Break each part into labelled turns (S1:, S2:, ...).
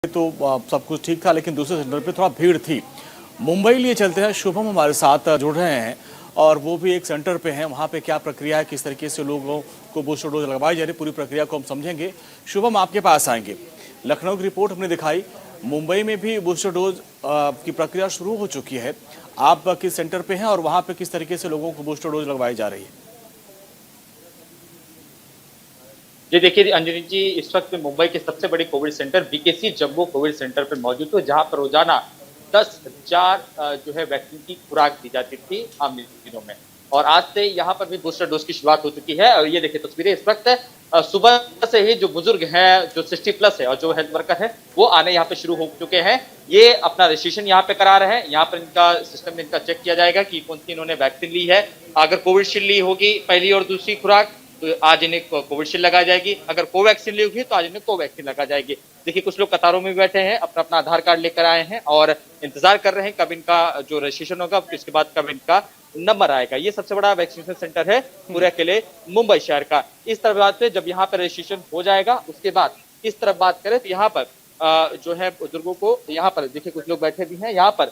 S1: तो सब कुछ ठीक था, लेकिन दूसरे सेंटर पे थोड़ा भीड़ थी। मुंबई लिए चलते हैं, शुभम हमारे साथ जुड़ रहे हैं और वो भी एक सेंटर पे हैं। वहाँ पे क्या प्रक्रिया है, किस तरीके से लोगों को बूस्टर डोज लगवाई जा रही है, पूरी प्रक्रिया को हम समझेंगे। शुभम, आपके पास आएंगे। लखनऊ की रिपोर्ट हमने दिखाई, मुंबई में भी बूस्टर डोज की प्रक्रिया शुरू हो चुकी है। आप किस सेंटर पे हैं और वहाँ पे किस तरीके से लोगों को बूस्टर डोज लगवाई जा रही है?
S2: जी देखिए अंजलि जी, इस वक्त में मुंबई के सबसे बड़े कोविड सेंटर बीकेसी जम्बो कोविड सेंटर पर मौजूद हूँ, जहां पर रोजाना 10,000 जो है वैक्सीन की खुराक दी जाती थी आम दिनों में। और आज से यहाँ पर भी बूस्टर डोज की शुरुआत हो चुकी है। और ये देखिए तस्वीरें इस वक्त सुबह से ही जो बुजुर्ग हैं, जो 60+ है और जो हेल्थ वर्कर है, वो आने यहाँ पे शुरू हो चुके हैं। ये अपना रजिस्ट्रेशन यहाँ पे करा रहे हैं। यहाँ पर इनका सिस्टम में इनका चेक किया जाएगा कि कौन सी इन्होंने वैक्सीन ली है। अगर कोविशील्ड ली होगी पहली और दूसरी खुराक तो आज इन्हें कोविशील्ड लगाई जाएगी। अगर कोवैक्सीन ली होगी तो आज इन्हें कोवैक्सीन लगाई जाएगी। देखिए कुछ लोग कतारों में बैठे हैं, अपना अपना आधार कार्ड लेकर आए हैं और इंतजार कर रहे हैं कब इनका जो रजिस्ट्रेशन होगा, इसके बाद कब इनका नंबर आएगा। ये सबसे बड़ा वैक्सीनेशन सेंटर है पूरे अकेले मुंबई शहर का। इस तरह बात पे जब यहाँ पर रजिस्ट्रेशन हो जाएगा, उसके बाद इस तरफ बात करें तो यहाँ पर जो है बुजुर्गों को, यहाँ पर देखिए कुछ लोग बैठे भी हैं, यहाँ पर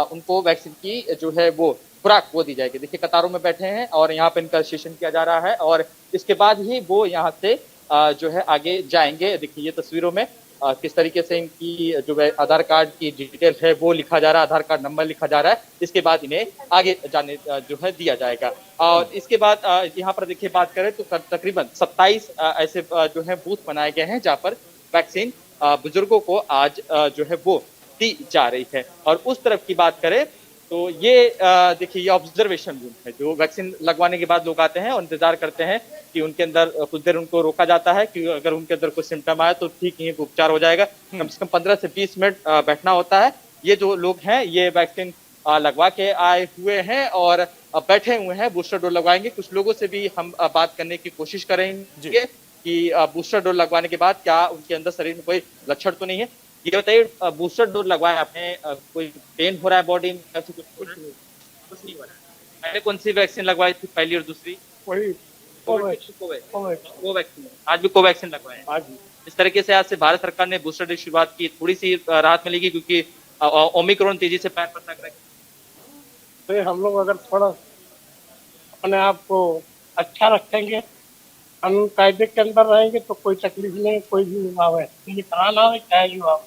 S2: उनको वैक्सीन की जो है वो खुराक वो दी जाएगी। देखिए कतारों में बैठे हैं और यहाँ पे इनका रजिस्ट्रेशन किया जा रहा है और इसके बाद ही वो यहाँ से जो है आगे जाएंगे। देखिए ये तस्वीरों में किस तरीके से इनकी जो है आधार कार्ड की डिटेल है वो लिखा जा रहा है, आधार कार्ड नंबर लिखा जा रहा है। इसके बाद इन्हें आगे जाने जो है दिया जाएगा। और इसके बाद यहाँ पर देखिए बात करें तो तकरीबन 27 ऐसे जो है बूथ बनाए गए हैं जहाँ पर वैक्सीन बुजुर्गों को आज जो है वो दी जा रही है। और उस तरफ की बात करें तो ये देखिए ये ऑब्जर्वेशन रूम है, जो वैक्सीन लगवाने के बाद लोग आते हैं और इंतजार करते हैं कि उनके अंदर कुछ देर उनको रोका जाता है कि अगर उनके अंदर कोई सिम्टम आए तो ठीक ही उपचार हो जाएगा। कम से कम 15 से 20 मिनट बैठना होता है। ये जो लोग हैं ये वैक्सीन लगवा के आए हुए हैं और बैठे हुए हैं, बूस्टर डोज लगवाएंगे। कुछ लोगों से भी हम बात करने की कोशिश करेंगे कि बूस्टर डोज लगवाने के बाद क्या उनके अंदर शरीर में कोई लक्षण तो नहीं है। ये बताइए बूस्टर डोज लगवाया आपने, कोई पेन हो रहा है बॉडी में? कुछ नहीं हो रहा है। पहले कौन सी वैक्सीन लगवाई थी, पहली और दूसरी?
S3: वही
S2: कोवैक्सीन। आज भी कोवैक्सीन लगवाए?
S3: आज
S2: इस तरीके से आज से भारत सरकार ने बूस्टर डोज की शुरुआत की, थोड़ी सी राहत मिलेगी क्योंकि ओमिक्रॉन तेजी से पैर पर लग रहा है।
S3: तो हम लोग अगर थोड़ा अपने आप को अच्छा रखेंगे, हम कायदे के अंदर रहेंगे तो कोई तकलीफ नहीं, कोई भी आवे कराना हो चाहे जो आवे।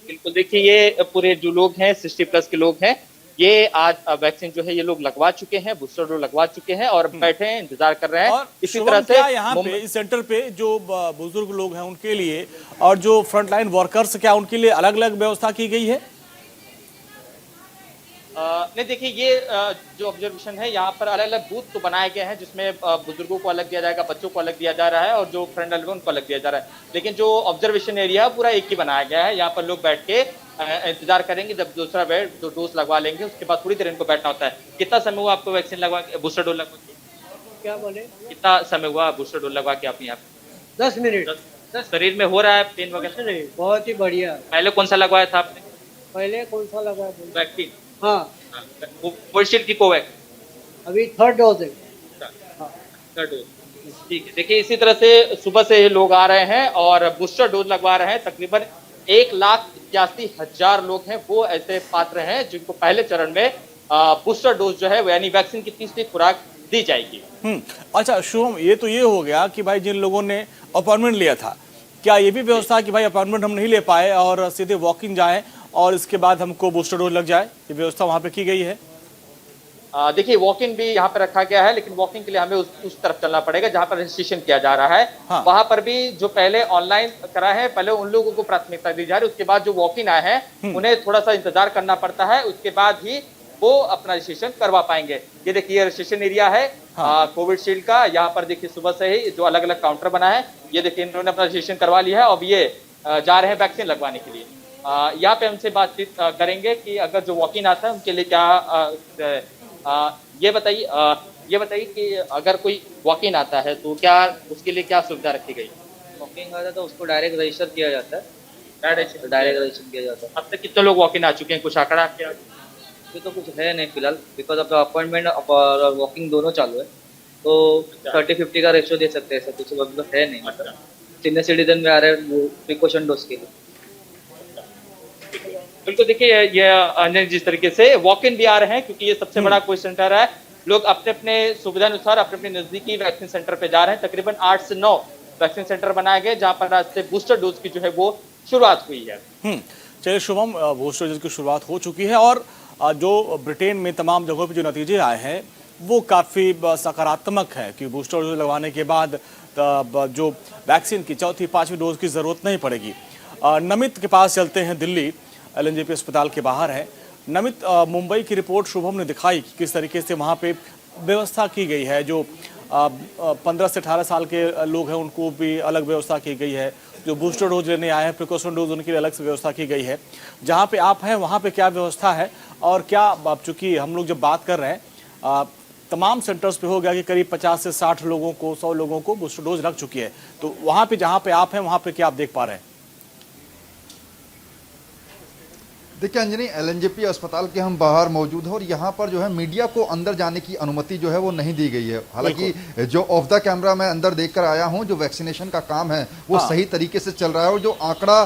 S2: बिल्कुल, देखिए ये पूरे जो लोग हैं 60+ के लोग हैं, ये आज वैक्सीन जो है ये लोग लगवा चुके हैं, बूस्टर डोज लगवा चुके हैं और बैठे हैं, इंतजार कर रहे हैं।
S1: और
S2: इसी तरह से
S1: यहाँ पे इस सेंटर पे जो बुजुर्ग लोग हैं उनके लिए और जो फ्रंटलाइन वर्कर्स, क्या उनके लिए अलग अलग व्यवस्था की गई है?
S2: नहीं देखिए ये जो ऑब्जर्वेशन है यहाँ पर अलग अलग बूथ तो बनाए गए हैं, जिसमें बुजुर्गों को अलग दिया जाएगा, बच्चों को अलग दिया जा रहा है और जो फ्रंट लाइन उनको अलग दिया जा रहा है। लेकिन जो ऑब्जर्वेशन एरिया पूरा एक ही बनाया गया है। यहाँ पर लोग बैठ के इंतजार करेंगे, जब दूसरा डोज लगवा लेंगे उसके बाद थोड़ी देर इनको बैठना होता है। कितना समय हुआ आपको वैक्सीन लगवा के, बूस्टर डोज लगवा के?
S3: क्या बोले?
S2: कितना समय हुआ बूस्टर डोज लगवा के आप यहाँ पे?
S3: 10 मिनट।
S2: शरीर में हो रहा है पेन वगैरह?
S3: नहीं, बहुत ही बढ़िया।
S2: पहले कौन सा लगवाया था आपने
S3: पहले कौन सा लगा?
S2: वैक्सीन?
S3: हाँ,
S2: कोविशील्ड की कोवैक्सीन?
S3: अभी 3rd डोज है।
S2: ठीक है, देखिए इसी तरह से सुबह से लोग आ रहे हैं और बूस्टर डोज लगवा रहे हैं। तकरीबन 1,81,000 लोग हैं, वो ऐसे पात्र हैं जिनको पहले चरण में बूस्टर डोज जो है यानी वैक्सीन की तीसरी खुराक दी जाएगी।
S1: अच्छा शुभम, ये तो ये हो गया कि भाई जिन लोगों ने अपॉइंटमेंट लिया था, क्या ये भी व्यवस्था कि भाई अपॉइंटमेंट हम नहीं ले पाए और सीधे वॉक इन जाए और इसके बाद हमको बूस्टर डोज लग जाए, ये व्यवस्था वहां पे की गई है?
S2: देखिए वॉक इन भी यहाँ पर रखा गया है, लेकिन वॉक इन के लिए हमें उस तरफ चलना पड़ेगा जहाँ पर रजिस्ट्रेशन किया जा रहा है।
S1: हाँ।
S2: वहां पर भी जो पहले ऑनलाइन करा है, पहले उन लोगों को प्राथमिकता दी जा रही है। उसके बाद जो वॉक इन आए हैं उन्हें थोड़ा सा इंतजार करना पड़ता है, उसके बाद ही वो अपना रजिस्ट्रेशन करवा पाएंगे। ये देखिए रजिस्ट्रेशन एरिया है कोविशील्ड का। यहाँ पर देखिए सुबह से ही जो अलग अलग काउंटर बना है, ये देखिए इन्होंने अपना रजिस्ट्रेशन करवा लिया है। अब ये जा रहे हैं वैक्सीन लगवाने के लिए। यहाँ पे हमसे बातचीत करेंगे कि अगर जो वॉक इन आता है उनके लिए क्या ये बताइए कि अगर कोई वॉक इन आता है तो क्या उसके लिए क्या सुविधा रखी गई?
S4: वॉक इन आता है तो उसको डायरेक्ट रजिस्टर किया जाता है।
S2: डायरेक्ट
S4: रजिस्टर किया जाता है।
S2: अब तक कितने लोग वॉक इन आ चुके हैं, कुछ आंकड़ा आपके?
S4: अभी तो कुछ है नहीं फिलहाल, बिकॉज अब अपॉइंटमेंट और वॉकिंग दोनों चालू है, तो 30-50 का रेशियो दे सकते हैं, ऐसा कुछ मतलब है नहीं। सीनियर सिटीजन में आ रहे हैं वो प्रिकॉशन डोज के लिए।
S2: बिल्कुल, देखिए ये अंजन जिस तरीके से वॉक इन भी आ रहे हैं, क्योंकि ये सबसे बड़ा कोविड सेंटर है। लोग अपने अपने सुविधा अनुसार अपने अपने नजदीकी वैक्सीन सेंटर पे जा रहे हैं। तकरीबन 8 से 9 वैक्सीन सेंटर बनाए गए, जहां पर आज से बूस्टर डोज की जो है वो शुरुआत हुई है।
S1: चलिए शुभम, बूस्टर डोज की शुरुआत हो चुकी है और जो ब्रिटेन में तमाम जगहों पे जो नतीजे आए हैं वो काफ़ी सकारात्मक है कि बूस्टर डोज लगवाने के बाद जो वैक्सीन की चौथी पांचवी डोज की ज़रूरत नहीं पड़ेगी। नमित के पास चलते हैं, दिल्ली एलएनजेपी अस्पताल के बाहर है। नमित, मुंबई की रिपोर्ट शुभम ने दिखाई कि किस तरीके से वहाँ पे व्यवस्था की गई है। जो 15 से 18 साल के लोग हैं उनको भी अलग व्यवस्था की गई है, जो बूस्टर डोज लेने आए हैं प्रिकॉशन डोज उनके लिए अलग से व्यवस्था की गई है। जहाँ पे आप हैं वहाँ पे क्या व्यवस्था है और क्या, अब चूंकि हम लोग जब बात कर रहे हैं तमाम सेंटर्स पे हो गया कि करीब 50 से 60 लोगों को 100 लोगों को बूस्टर डोज लग चुकी है, तो वहाँ पे जहाँ पे आप हैं वहाँ पे क्या आप देख पा रहे हैं?
S5: देखिए अंजनी, एलएनजेपी अस्पताल के हम बाहर मौजूद हैं और यहाँ पर जो है मीडिया को अंदर जाने की अनुमति जो है वो नहीं दी गई है। हालांकि जो ऑफ द कैमरा मैं अंदर देखकर आया हूँ, जो वैक्सीनेशन का काम है वो सही तरीके से चल रहा है। और जो आंकड़ा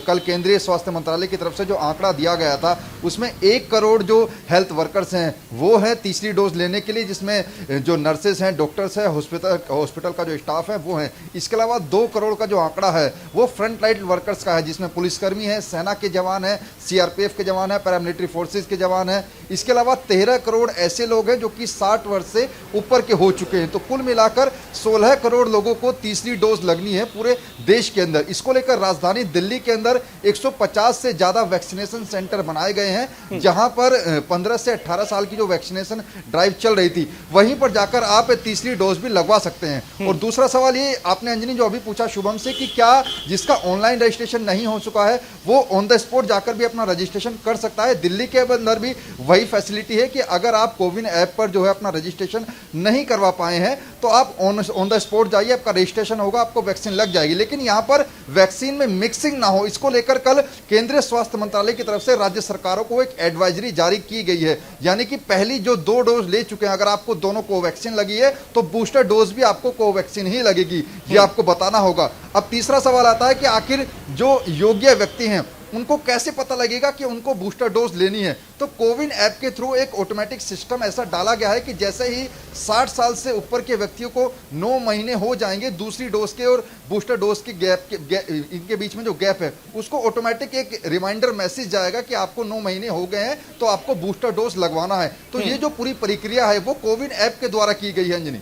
S5: कल केंद्रीय स्वास्थ्य मंत्रालय की तरफ से जो आंकड़ा दिया गया था उसमें 1 करोड़ जो हेल्थ वर्कर्स हैं वो है तीसरी डोज लेने के लिए, जिसमें जो नर्सेज हैं, डॉक्टर्स हैं, हॉस्पिटल का जो स्टाफ है वो है। इसके अलावा 2 करोड़ का जो आंकड़ा है वो फ्रंट लाइन वर्कर्स का है, जिसमें पुलिसकर्मी है, सेना के जवान है, सीआरपीएफ के जवान है, पैरामिलिट्री फोर्सेस के जवान है। इसके अलावा 13 करोड़ ऐसे लोग हैं जो कि 60 वर्ष से ऊपर के हो चुके हैं। तो कुल मिलाकर 16 करोड़ लोगों को तीसरी डोज लगनी है पूरे देश के अंदर। इसको लेकर राजधानी दिल्ली के अंदर 150 से ज्यादा वैक्सीनेशन सेंटर बनाए गए हैं, जहां पर 15 से 18 साल की जो वैक्सीनेशन ड्राइव चल रही थी वहीं पर जाकर आप तीसरी डोज भी लगवा सकते हैं। और दूसरा सवाल ये आपने अंजनी जो अभी पूछा शुभम से कि क्या जिसका ऑनलाइन रजिस्ट्रेशन नहीं हो चुका है वो ऑन द स्पॉट जाकर भी अपना रजिस्ट्रेशन कर सकता है। दिल्ली के अंदर भी वही फैसिलिटी है कि अगर आप कोविन ऐप पर जो है अपना रजिस्ट्रेशन नहीं करवा पाए हैं तो आप ऑन द स्पॉट जाइए, आपका रजिस्ट्रेशन होगा, आपको वैक्सीन लग जाएगी। लेकिन यहां पर वैक्सीन में मिक्सिंग ना हो, इसको लेकर कल केंद्रीय स्वास्थ्य मंत्रालय की तरफ से राज्य सरकारों को एक एडवाइजरी जारी की गई है। यानी कि पहली जो 2 डोज ले चुके हैं, अगर आपको दोनों कोवैक्सीन लगी है तो बूस्टर डोज भी आपको कोवैक्सीन ही लगेगी, ये आपको बताना होगा। अब तीसरा सवाल आता है कि आखिर जो योग्य व्यक्ति हैं उनको कैसे पता लगेगा कि उनको बूस्टर डोज लेनी है। तो कोविन ऐप के थ्रू एक ऑटोमेटिक सिस्टम ऐसा डाला गया है कि जैसे ही 60 साल से ऊपर के व्यक्तियों को 9 महीने हो जाएंगे दूसरी डोज के और बूस्टर डोज की इनके बीच में जो गैप है उसको ऑटोमेटिक एक रिमाइंडर मैसेज जाएगा कि आपको 9 महीने हो गए हैं तो आपको बूस्टर डोज लगवाना है। तो ये जो पूरी प्रक्रिया है वो कोविन ऐप के द्वारा की गई है अंजनी।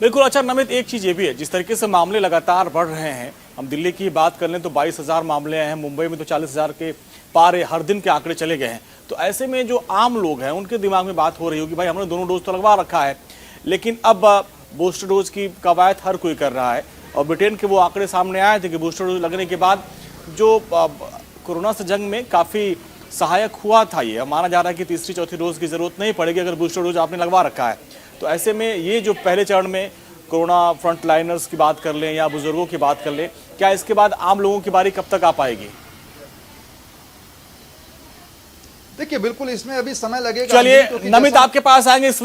S1: बिल्कुल। अच्छा नमित, एक चीज़ ये भी है, जिस तरीके से मामले लगातार बढ़ रहे हैं, हम दिल्ली की बात कर लें तो 22,000 मामले हैं, मुंबई में तो 40,000 के पार हर दिन के आंकड़े चले गए हैं। तो ऐसे में जो आम लोग हैं उनके दिमाग में बात हो रही होगी, भाई हमने दोनों डोज तो लगवा रखा है, लेकिन अब बूस्टर डोज की कवायद हर कोई कर रहा है। और ब्रिटेन के वो आंकड़े सामने आए थे कि बूस्टर डोज लगने के बाद जो कोरोना से जंग में काफ़ी सहायक हुआ था, ये माना जा रहा है कि तीसरी चौथी डोज की जरूरत नहीं पड़ेगी अगर बूस्टर डोज आपने लगवा रखा है। तो ऐसे में ये जो पहले चरण में कोरोना फ्रंट लाइनर्स की बात कर लें या बुजुर्गों की बात कर लें, क्या इसके बाद आम लोगों की बारी कब तक आ पाएगी?
S5: देखिए बिल्कुल इसमें अभी समय लगेगा।
S1: चलिए नमित, आपके पास आएंगे इस